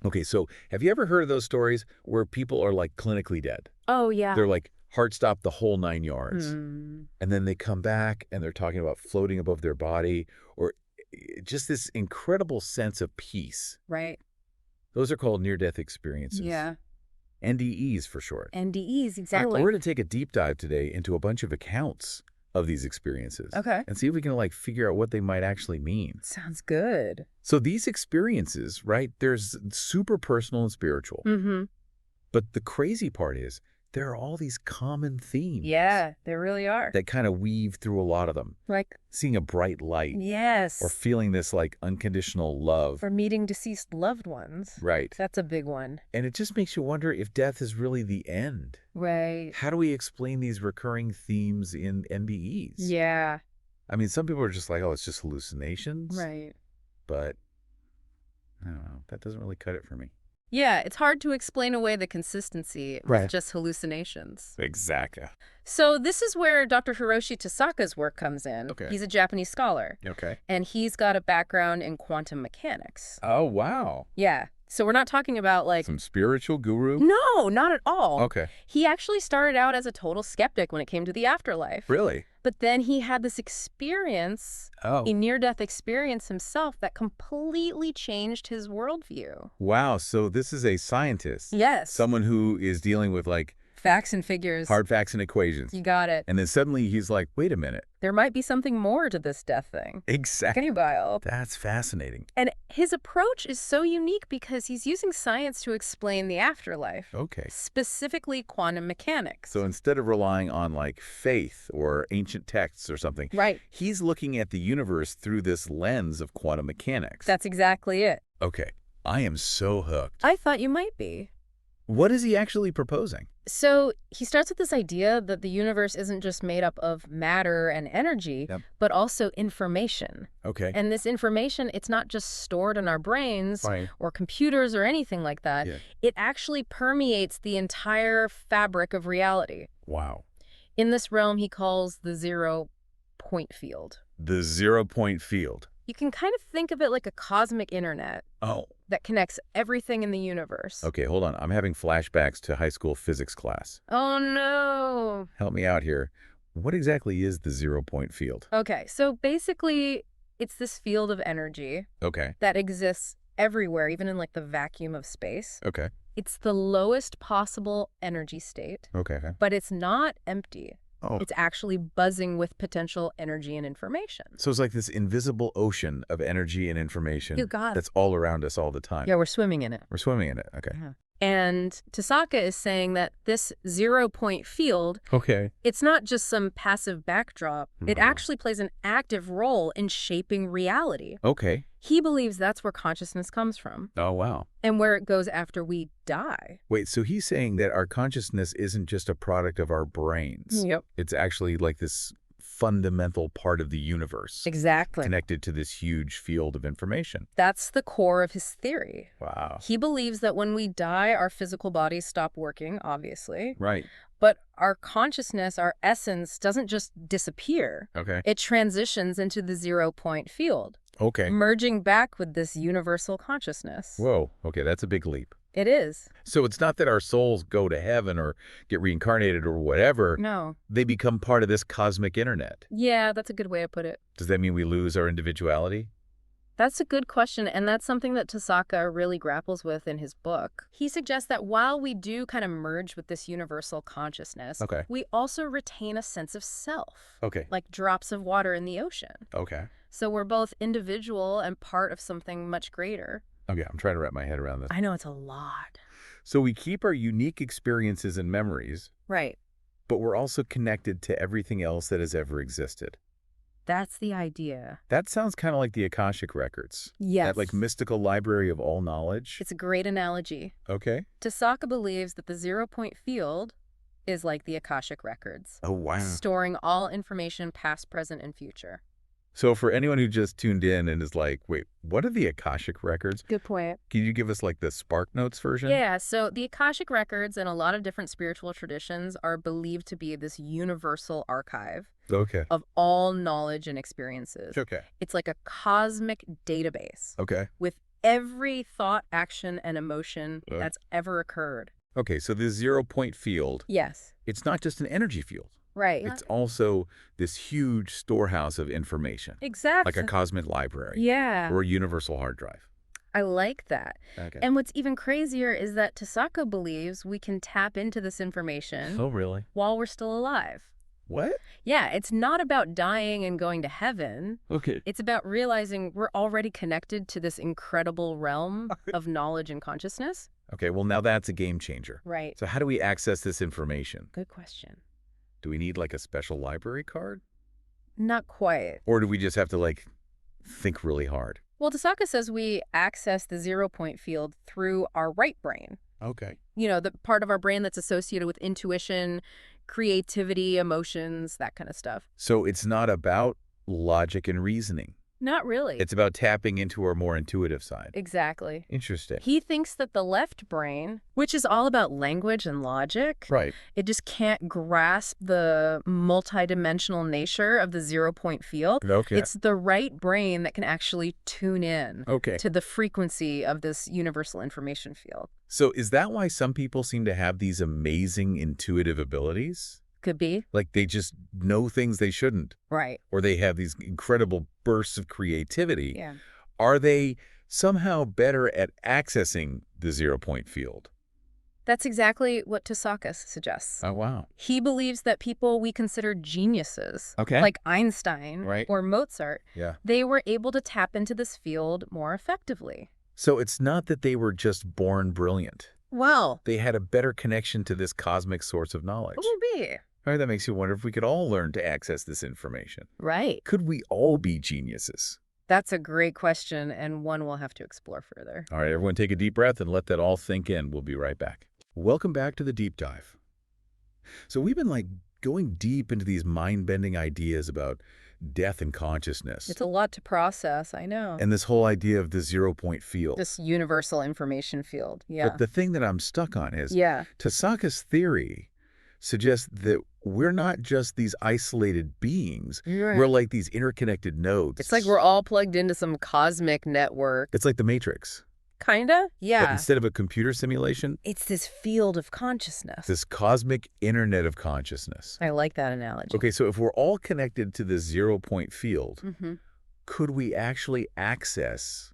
Okay, so have you ever heard of those stories where people are like clinically dead? Oh, yeah. They're like heart stopped the whole 9 yards. Hmm. And then they come back and they're talking about floating above their body or just this incredible sense of peace. Right. Those are called near-death experiences. Yeah. NDEs for short. NDEs, All right, exactly. we're going to take a deep dive today into a bunch of accounts of these experiences Okay. and see if we can like figure out what they might actually mean. Sounds good. So these experiences, right, there's super personal and spiritual. Mm-hmm. But the crazy part is there are all these common themes Yeah, there really are. that kind of weave through a lot of them. Like, Seeing a bright light yes. or feeling this like unconditional love. Or meeting deceased loved ones. Right. That's a big one. And it just makes you wonder if death is really the end. Right. How do we explain these recurring themes in NDEs? Yeah. I mean, some people are just like, oh, it's just hallucinations. Right. But I don't know. That doesn't really cut it for me. Yeah, it's hard to explain away the consistency with just hallucinations. Exactly. So this is where Dr. Hiroshi Tasaka's work comes in. Okay. He's a Japanese scholar, Okay. and he's got a background in quantum mechanics. Oh, wow. Yeah. So we're not talking about like... Some spiritual guru? No, not at all. Okay. He actually started out as a total skeptic when it came to the afterlife. Really? But then he had this experience, Oh. a near-death experience himself, that completely changed his worldview. Wow. So this is a scientist. Yes. Someone who is dealing with like Facts and figures. hard facts and equations. You got it. And then suddenly he's like, wait a minute. There might be something more to this death thing. Exactly. Can you wild? That's fascinating. And his approach is so unique because he's using science to explain the afterlife. Okay. Specifically quantum mechanics. So instead of relying on like faith or ancient texts or something, Right. he's looking at the universe through this lens of quantum mechanics. That's exactly it. Okay. I am so hooked. I thought you might be. What is he actually proposing? So he starts with this idea that the universe isn't just made up of matter and energy, Yep. but also information. Okay. And this information, it's not just stored in our brains Right. or computers or anything like that. Yeah. It actually permeates the entire fabric of reality. Wow. In this realm, he calls the 0-point field. The 0-point field. You can kind of think of it like a cosmic internet Oh. that connects everything in the universe. Okay, hold on. I'm having flashbacks to high school physics class. Oh, no. Help me out here. What exactly is the 0-point field? Okay, so basically, it's this field of energy Okay. that exists everywhere, even in like the vacuum of space. Okay. It's the lowest possible energy state, Okay. but it's not empty. Oh. It's actually buzzing with potential energy and information. So it's like this invisible ocean of energy and information You got it. that's all around us all the time. Yeah, we're swimming in it. We're swimming in it. Okay. And Tasaka is saying that this 0-point field, Okay. it's not just some passive backdrop. It No. actually plays an active role in shaping reality. Okay. He believes that's where consciousness comes from Oh, wow. and where it goes after we die. Wait, so he's saying that our consciousness isn't just a product of our brains. Yep. It's actually like this fundamental part of the universe Exactly. connected to this huge field of information. That's the core of his theory. Wow. He believes that when we die, our physical bodies stop working, obviously, Right. but our consciousness, our essence, doesn't just disappear. Okay. It transitions into the 0-point field, Okay. merging back with this universal consciousness. Whoa. Okay, that's a big leap. It is. So it's not that our souls go to heaven or get reincarnated or whatever. No. They become part of this cosmic internet. Yeah, that's a good way to put it. Does that mean we lose our individuality? That's a good question, and that's something that Tasaka really grapples with in his book. He suggests that while we do kind of merge with this universal consciousness, Okay. we also retain a sense of self, Okay. like drops of water in the ocean. Okay. So we're both individual and part of something much greater. Okay, I'm trying to wrap my head around this. I know it's a lot. So we keep our unique experiences and memories, Right. but we're also connected to everything else that has ever existed. That's the idea. That sounds kind of like the Akashic Records. Yes. That like mystical library of all knowledge. It's a great analogy. Okay. Tasaka believes that the 0-point field is like the Akashic Records, Oh, wow. storing all information past, present, and future. So for anyone who just tuned in and is like, wait, what are the Akashic Records? Good point. Can you give us like the Spark Notes version? Yeah, so the Akashic Records and a lot of different spiritual traditions are believed to be this universal archive Okay. of all knowledge and experiences. Okay. It's like a cosmic database Okay. with every thought, action, and emotion Uh, that's ever occurred. Okay, so the zero-point field, Yes. it's not just an energy field. Right. It's also this huge storehouse of information, like a Exactly. cosmic library Yeah. or a universal hard drive. I like that. Okay. And what's even crazier is that Tasaka believes we can tap into this information Oh, really? while we're still alive. What? Yeah, it's not about dying and going to heaven. Okay. It's about realizing we're already connected to this incredible realm of knowledge and consciousness. Okay, well, now that's a game changer. Right. So how do we access this information? Good question. Do we need like a special library card? Not quite. Or do we just have to like think really hard? Well, Tasaka says we access the zero-point field through our right brain. Okay. You know, the part of our brain that's associated with intuition, creativity, emotions, that kind of stuff. So it's not about logic and reasoning. Not really. It's about tapping into our more intuitive side. Exactly. Interesting. He thinks that the left brain, which is all about language and logic, Right. it just can't grasp the multidimensional nature of the zero-point field. Okay. It's the right brain that can actually tune in Okay. to the frequency of this universal information field. So is that why some people seem to have these amazing intuitive abilities? Could be. Like they just know things they shouldn't, Right. or they have these incredible bursts of creativity. Yeah. Are they somehow better at accessing the zero-point field? That's exactly what Tasaka suggests. Oh, wow. He believes that people we consider geniuses, Okay. like Einstein Right. or Mozart, Yeah. they were able to tap into this field more effectively. So it's not that they were just born brilliant. Well, They had a better connection to this cosmic source of knowledge. it will be. All right, that makes you wonder if we could all learn to access this information. Right. Could we all be geniuses? That's a great question, and one we'll have to explore further. All right, everyone take a deep breath and let that all sink in. We'll be right back. Welcome back to the Deep Dive. So we've been going deep into these mind-bending ideas about death and consciousness. It's a lot to process, I know. And this whole idea of the zero-point field. This universal information field. Yeah. But the thing that I'm stuck on is Yeah. Tasaka's theory suggests that we're not just these isolated beings. Right. We're like these interconnected nodes. It's like we're all plugged into some cosmic network. It's like the Matrix. Kinda? But Yeah. instead of a computer simulation, It's this field of consciousness. this cosmic internet of consciousness. I like that analogy. Okay, so if we're all connected to this zero-point field, Mm-hmm. could we actually access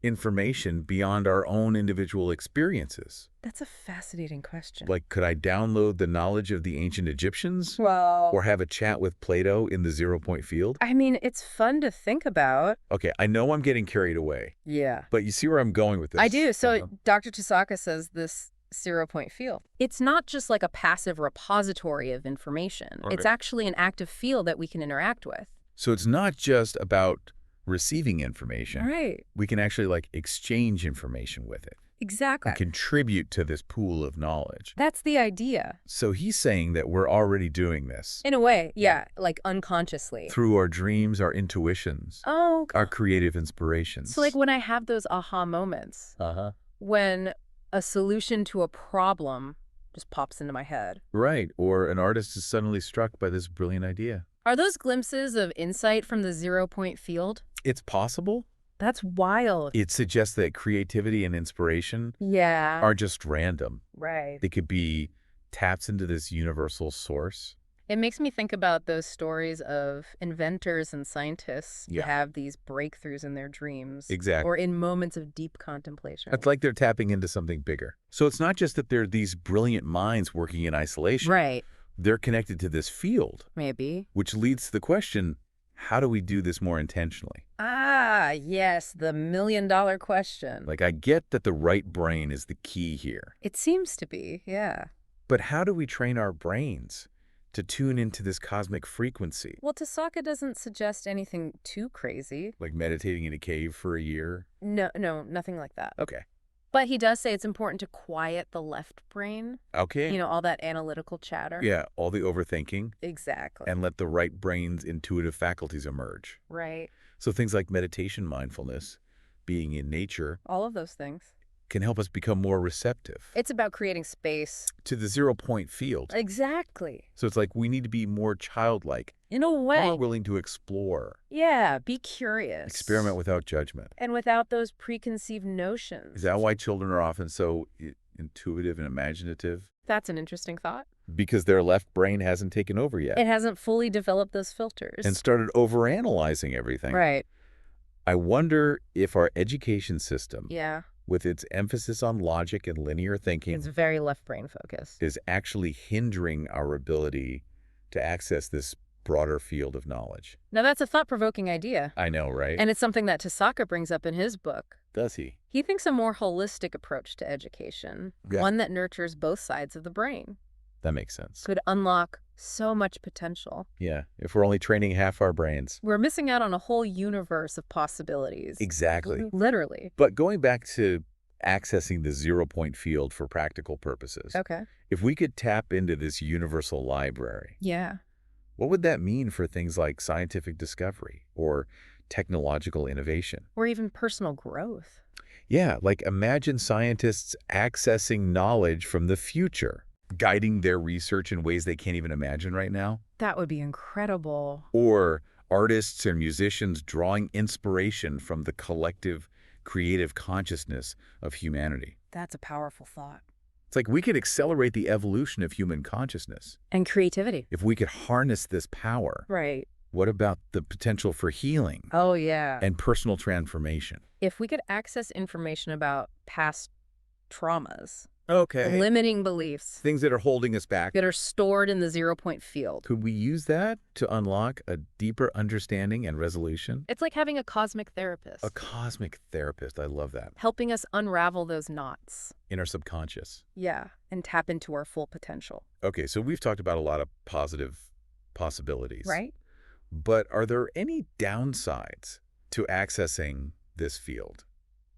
information beyond our own individual experiences? That's a fascinating question. Like, could I download the knowledge of the ancient Egyptians? Well, Or have a chat with Plato in the zero-point field? I mean, it's fun to think about. Okay, I know I'm getting carried away, Yeah. but you see where I'm going with this. I do. So Uh-huh. Dr. Tasaka says this zero-point field. It's not just like a passive repository of information. Right. It's actually an active field that we can interact with. So it's not just about receiving information. Right. We can actually exchange information with it Exactly. and contribute to this pool of knowledge. That's the idea. So he's saying that we're already doing this In a way, yeah, like unconsciously. through our dreams, our intuitions, Oh, our creative inspirations. so like when I have those aha moments, Uh-huh. when a solution to a problem just pops into my head. Right, or an artist is suddenly struck by this brilliant idea. Are those glimpses of insight from the zero-point field? It's possible. That's wild. It suggests that creativity and inspiration Yeah. aren't just random. Right. They could be taps into this universal source. It makes me think about those stories of inventors and scientists who Yeah. have these breakthroughs in their dreams. Exactly. Or in moments of deep contemplation. It's like they're tapping into something bigger. So it's not just that they're these brilliant minds working in isolation. Right. They're connected to this field, Maybe. which leads to the question, how do we do this more intentionally? Ah, yes, the million-dollar question. I get that the right brain is the key here. It seems to be, yeah. But how do we train our brains to tune into this cosmic frequency? Well, Tasaka doesn't suggest anything too crazy. Like meditating in a cave for a year? No, nothing like that. Okay. But he does say it's important to quiet the left brain. Okay. You know, all that analytical chatter. Yeah, all the overthinking, Exactly. and let the right brain's intuitive faculties emerge. Right. So things like meditation, mindfulness, being in nature, All of those things. can help us become more receptive It's about creating space. to the zero-point field. Exactly. So it's like we need to be more childlike In a More way. willing to explore, Yeah, be curious. experiment without judgment. And without those preconceived Is notions. that why children are often so intuitive and imaginative? That's an interesting thought. Because their left brain hasn't taken over yet It hasn't fully developed those filters. and started overanalyzing everything. Right. I wonder if our education system, Yeah. with its emphasis on logic and linear thinking, It's very left brain focused. is actually hindering our ability to access this broader field of knowledge. Now, that's a thought-provoking idea. I know, right? And it's something that Tasaka brings up in his book. Does he? He thinks a more holistic approach to education, Yeah. one that nurtures both sides of the brain, That makes sense. could unlock so much potential. Yeah, if we're only training half our brains. We're missing out on a whole universe of possibilities. Exactly. Literally. But going back to accessing the zero-point field for practical purposes, Okay. if we could tap into this universal library, Yeah. what would that mean for things like scientific discovery or technological innovation? Or even personal growth. Yeah, like imagine scientists accessing knowledge from the future, guiding their research in ways they can't even imagine right now. That would be incredible. Or artists and musicians drawing inspiration from the collective creative consciousness of humanity. That's a powerful thought. It's like we could accelerate the evolution of human consciousness. And creativity. If we could harness this power, Right. what about the potential for healing Oh, yeah. and personal transformation? If we could access information about past traumas, Okay. limiting beliefs Things that are holding us back. that are stored in the zero-point field, Could we use that to unlock a deeper understanding and resolution? it's like having a cosmic therapist, A cosmic therapist. I love that. helping us unravel those knots. In our subconscious. Yeah, and tap into our full potential. Okay, so we've talked about a lot of positive possibilities. Right? But are there any downsides to accessing this field?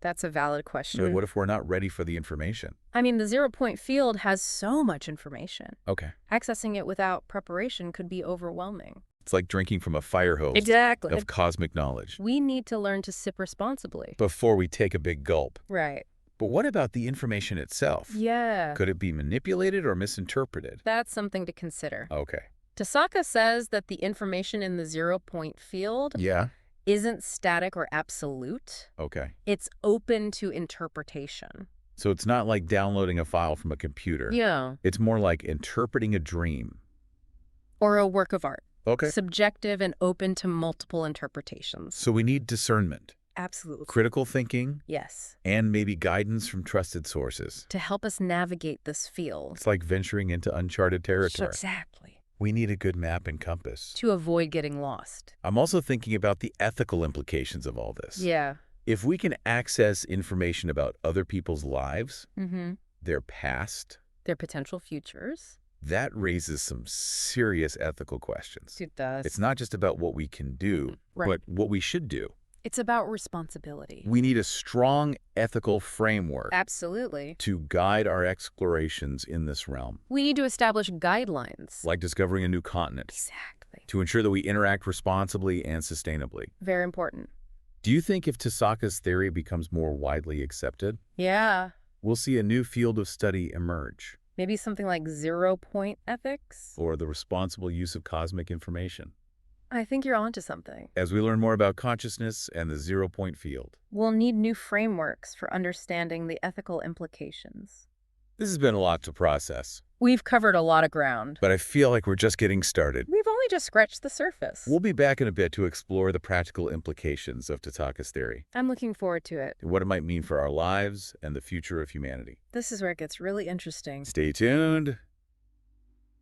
That's a valid question. Like, what if we're not ready for the information? I mean, the zero-point field has so much information. Okay. Accessing it without preparation could be overwhelming. It's like drinking from a fire hose Exactly. of cosmic knowledge We need to learn to sip responsibly. before we take a big gulp. Right. But what about the information itself? Yeah. Could it be manipulated or misinterpreted? That's something to consider. Okay. Tasaka says that the information in the zero-point field Yeah. isn't static or absolute. Okay. It's open to interpretation. So it's not like downloading a file from a computer. Yeah. It's more like interpreting a dream. Or a work of art. Okay. Subjective and open to multiple interpretations. So we need discernment, Absolutely. critical thinking, Yes. and maybe guidance from trusted sources. To help us navigate this field. It's like venturing into uncharted territory. Exactly. We need a good map and compass. To avoid getting lost. I'm also thinking about the ethical implications of all this. Yeah. If we can access information about other people's lives, Mm-hmm. their past, Their potential futures. that raises some serious ethical questions. It does. It's not just about what we can do, Right. but what we should do. It's about responsibility. We need a strong ethical framework Absolutely. to guide our explorations in this realm, We need to establish guidelines. like discovering a new continent, Exactly. to ensure that we interact responsibly and sustainably. Very important. Do you think if Tasaka's theory becomes more widely accepted, Yeah. we'll see a new field of study emerge, Maybe something like zero-point ethics? or the responsible use of cosmic information? I think you're onto something. As we learn more about consciousness and the zero-point field. We'll need new frameworks for understanding the ethical implications. This has been a lot to process, We've covered a lot of ground. but I feel like we're just getting started. We've only just scratched the surface. We'll be back in a bit to explore the practical implications of Tasaka's theory, I'm looking forward to it. and what it might mean for our lives and the future of humanity. This is where it gets really interesting. Stay tuned.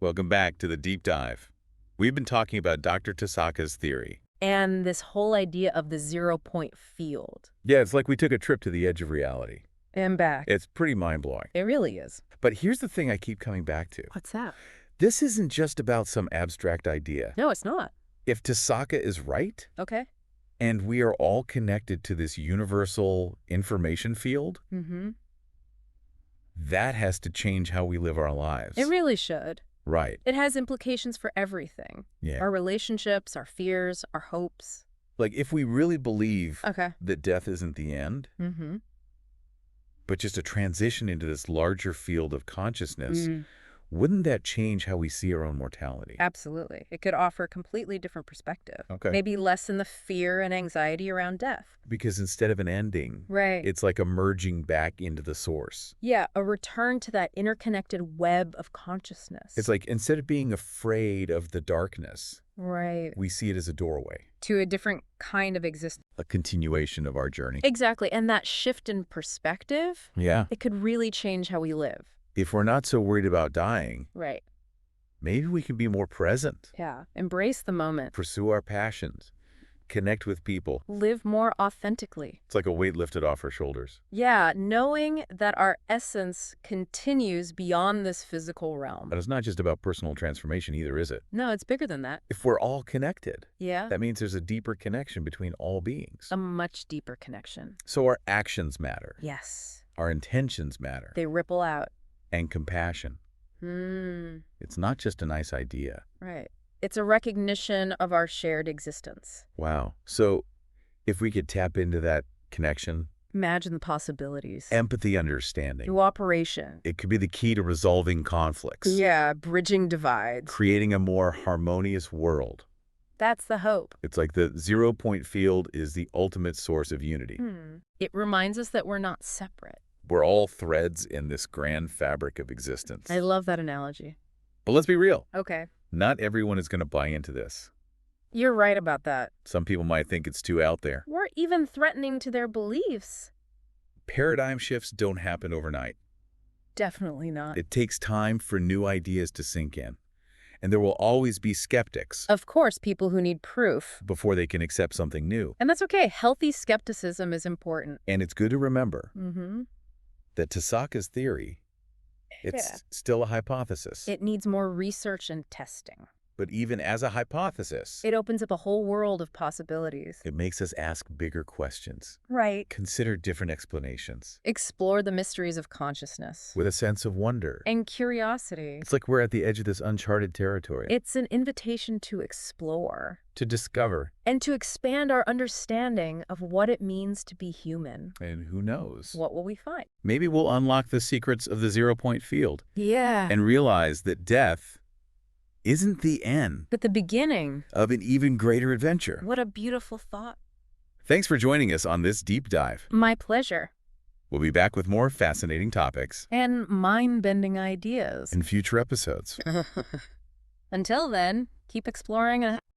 Welcome back to the Deep Dive. We've been talking about Dr. Tasaka's theory. And this whole idea of the zero-point field. Yeah, it's like we took a trip to the edge of reality. And back. It's pretty mind-blowing. It really is. But here's the thing I keep coming back to. What's that? This isn't just about some abstract idea. No, it's not. If Tasaka is right, Okay. and we are all connected to this universal information field, Mm-hmm. that has to change how we live our lives. It really should. Right. It has implications for everything. Yeah. Our relationships, our fears, our hopes. Like, if we really believe Okay. that death isn't the end, Mm-hmm. but just a transition into this larger field of consciousness, Wouldn't that change how we see our own mortality? Absolutely. It could offer a completely different perspective. Okay. Maybe lessen the fear and anxiety around death. Because instead of an ending, Right. it's like a merging back into the source. Yeah, a return to that interconnected web of consciousness. It's like instead of being afraid of the darkness, Right. we see it as a doorway, To a different kind of existence. a continuation of our journey. Exactly. And that shift in perspective, Yeah. it could really change how we live. If we're not so worried about dying, Right. maybe we can be more present, Yeah. Embrace the moment. pursue our passions, connect with people. Live more authentically. It's like a weight lifted off our shoulders. Yeah, knowing that our essence continues beyond this physical realm. But it's not just about personal transformation either, is it? No, it's bigger than that. If we're all connected, Yeah. that means there's a deeper connection between all beings. A much deeper connection. So our actions matter, Yes. our intentions matter, They ripple out. and compassion. Hmm. It's not just a nice idea. Right. It's a recognition of our shared existence. Wow. So if we could tap into that connection, Imagine the possibilities. empathy, understanding, Cooperation. it could be the key to resolving conflicts, Yeah, bridging divides. creating a more harmonious world. That's the hope. It's like the 0-point field is the ultimate source of unity. It reminds us that we're not separate. We're all threads in this grand fabric of existence. I love that analogy. But let's be real. Okay. Not everyone is going to buy into this. You're right about that. Some people might think it's too out there. Or even threatening to their beliefs. Paradigm shifts don't happen overnight. Definitely not. It takes time for new ideas to sink in. And there will always be skeptics Of course, people who need proof. before they can accept something new. And that's okay. Healthy skepticism is important. And it's good to remember Mm-hmm. that Tasaka's theory, it's still a hypothesis. It needs more research and testing. But even as a hypothesis, It opens up a whole world of possibilities. it makes us ask bigger questions, Right. consider different explanations, Explore the mysteries of consciousness. with a sense of wonder. And curiosity. It's like we're at the edge of this uncharted territory. It's an invitation to explore. To discover, And to expand our understanding of what it means to be human. and who knows, What will we find? maybe we'll unlock the secrets of the 0-point field Yeah. and realize that death isn't the end But the beginning. of an even greater adventure. What a beautiful thought. Thanks for joining us on this deep dive. My pleasure. We'll be back with more fascinating topics And mind-bending ideas. in future episodes. Until then, keep exploring and